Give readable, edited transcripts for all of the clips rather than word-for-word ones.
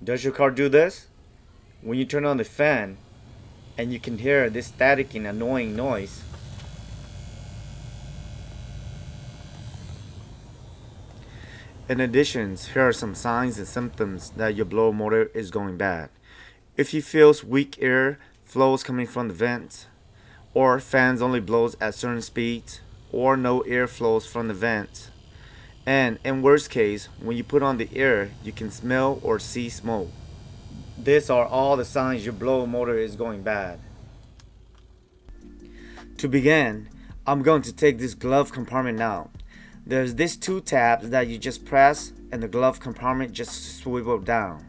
Does your car do this? When you turn on the fan and you can hear this static and annoying noise. In addition, here are some signs and symptoms that your blower motor is going bad. If you feel weak air flows coming from the vents, or fans only blows at certain speeds, or no air flows from the vents, and in worst case, when you put on the air, you can smell or see smoke. These are all the signs your blower motor is going bad. To begin, I'm going to take this glove compartment out. There's these two tabs that you just press and the glove compartment just swivel down.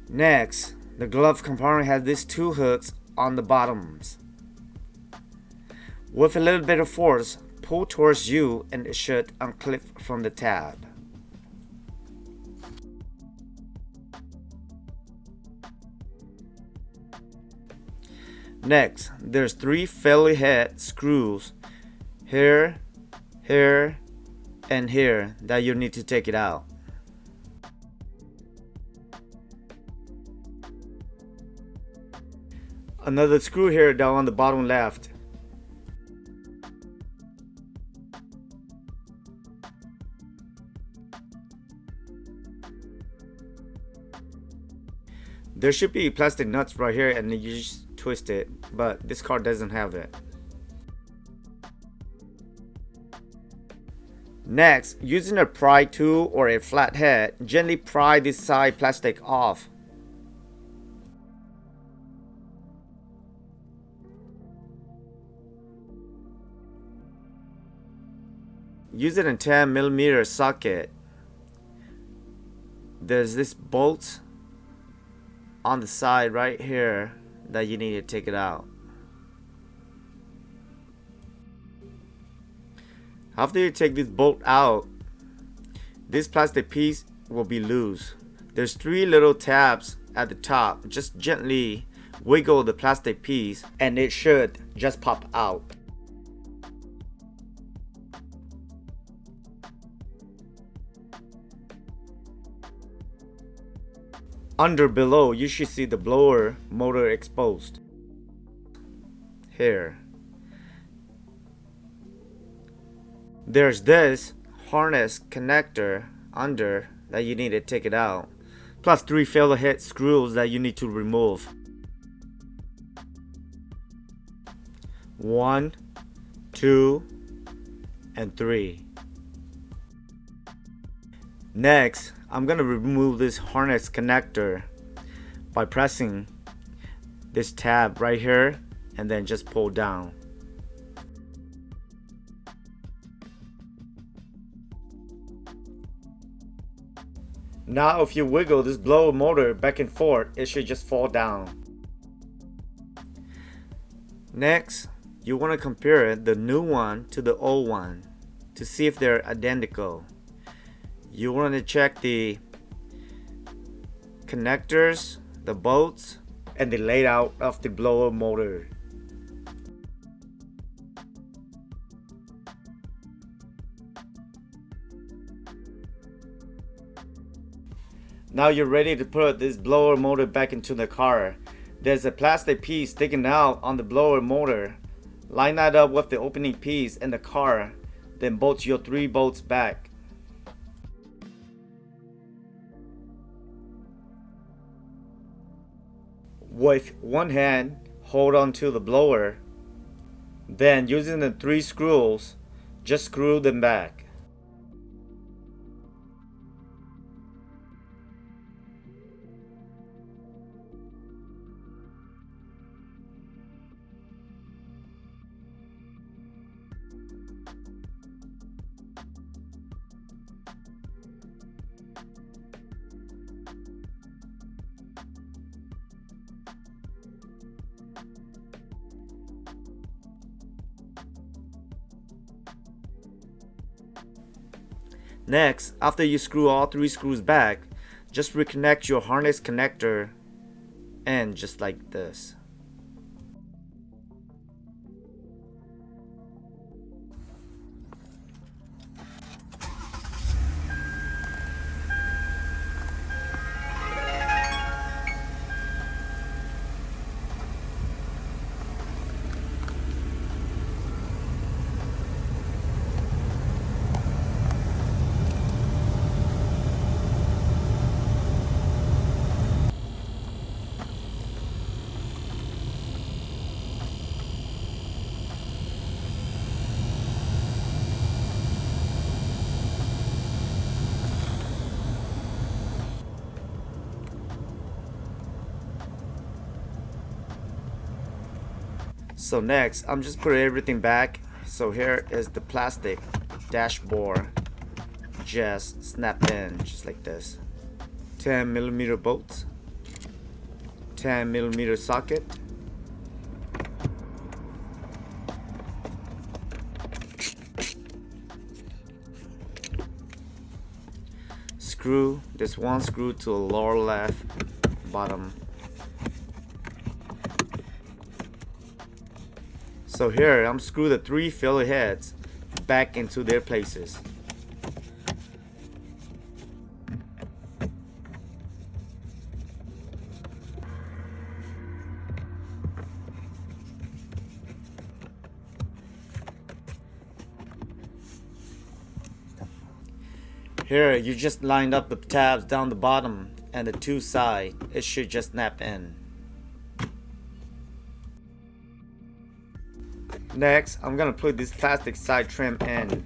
Next, the glove compartment has these two hooks on the bottoms. With a little bit of force, pull towards you and it should unclip from the tab. Next, there's three fairly head screws here, here, and here that you need to take it out. Another screw here down on the bottom left. There should be plastic nuts right here and you just twist it, but this car doesn't have it. Next, using a pry tool or a flat head, gently pry this side plastic off. Using a 10mm socket, there's this bolt on the side right here that you need to take it out. After you take this bolt out, this plastic piece will be loose. There's three little tabs at the top. Just gently wiggle the plastic piece and it should just pop out. Under below, you should see the blower motor exposed. Here. There's this harness connector under that you need to take it out. Plus three failure head screws that you need to remove. 1, 2, and 3. Next, I'm gonna remove this harness connector by pressing this tab right here and then just pull down. Now if you wiggle this blower motor back and forth, it should just fall down. Next, you want to compare the new one to the old one to see if they're identical. You want to check the connectors, the bolts, and the layout of the blower motor. Now you're ready to put this blower motor back into the car. There's a plastic piece sticking out on the blower motor. Line that up with the opening piece in the car, then bolt your 3 bolts back. With one hand, hold on to the blower. Then using the 3 screws, just screw them back. Next, after you screw all 3 screws back, just reconnect your harness connector and just like this. So next, I'm just putting everything back. So here is the plastic dashboard, just snap in just like this. 10mm bolts, 10mm socket, screw this one screw to the lower left bottom. So here I'm screw the 3 filler heads back into their places. Here you just lined up the tabs down the bottom and the 2 side. It should just snap in. Next, I'm gonna put this plastic side trim in.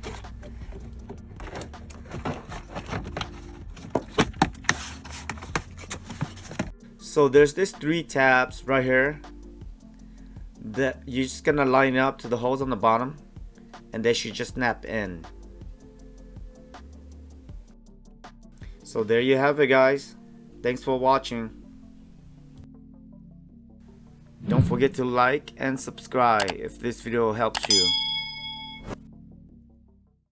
So there's this 3 tabs right here that you're just gonna line up to the holes on the bottom, and they should just snap in. So there you have it, guys. Thanks for watching. Don't forget to like and subscribe if this video helps you.